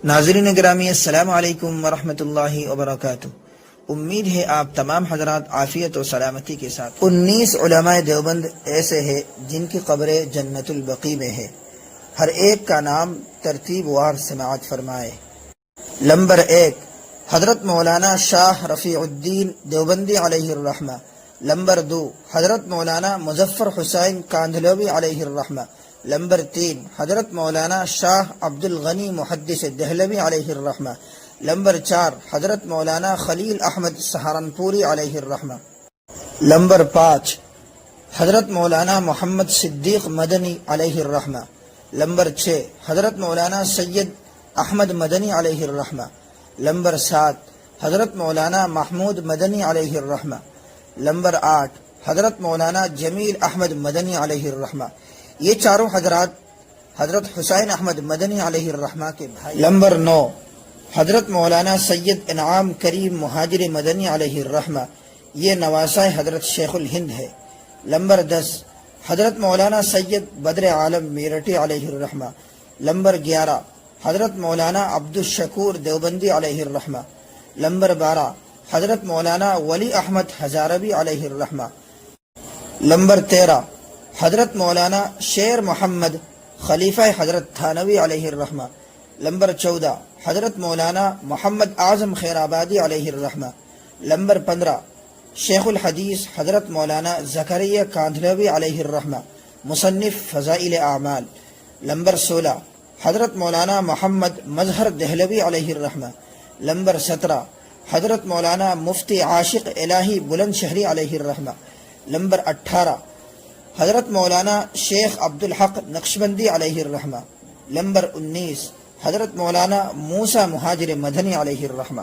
ناظرین گرامی، السلام علیکم ورحمۃ اللہ وبرکاتہ۔ امید ہے آپ تمام حضرات عافیت و سلامتی کے ساتھ۔ 19 علماء دیوبند ایسے ہیں جن کی قبریں جنت البقیع میں ہے۔ ہر ایک کا نام ترتیب وار سماعت فرمائے۔ نمبر 1، حضرت مولانا شاہ رفیع الدین دیوبندی علیہ الرحمہ۔ نمبر 2، حضرت مولانا مظفر حسین کاندھلوی علیہ الرحمہ۔ نمبر 3، حضرت مولانا شاہ عبد الغنی محدث دہلوی علیہ الرحمہ۔ نمبر 4، حضرت مولانا خلیل احمد سہارنپوری علیہ الرحمہ۔ نمبر 5، حضرت مولانا محمد صدیق مدنی علیہ الرحمہ۔ نمبر 6، حضرت مولانا سید احمد مدنی علیہ الرحمہ۔ نمبر 7، حضرت مولانا محمود مدنی علیہ الرحمہ۔ نمبر 8، حضرت مولانا جمیل احمد مدنی علیہ الرحمہ۔ یہ چاروں حضرات حضرت حسین احمد مدنی علیہ الرحمہ کے بھائی۔ نمبر 9، حضرت مولانا سید انعام کریم مہاجر مدنی علیہ الرحمہ، یہ نواسہ حضرت شیخ الہند ہے۔ نمبر 10، حضرت مولانا سید بدر عالم میرٹی علیہ الرحمہ۔ نمبر 11، حضرت مولانا عبد الشکور دیوبندی علیہ الرحمہ۔ نمبر 12، حضرت مولانا ولی احمد ہزاروی علیہ الرحمہ۔ نمبر 13، حضرت مولانا شیر محمد خلیفہ حضرت تھانوی علیہ الرحمہ۔ نمبر 14، حضرت مولانا محمد اعظم خیر آبادی علیہ الرحمہ۔ نمبر 15، شیخ الحدیث حضرت مولانا زکریا کاندھلوی علیہ الرحمہ، مصنف فضائل اعمال۔ نمبر 16، حضرت مولانا محمد مظہر دہلوی علیہ الرحمہ۔ نمبر 17، حضرت مولانا مفتی عاشق الہی بلند شہری علیہ الرحمہ۔ نمبر 18، حضرت مولانا شیخ عبد الحق نقشبندی علیہ الرحمہ۔ نمبر 19، حضرت مولانا موسیٰ مہاجر مدنی علیہ الرحمہ۔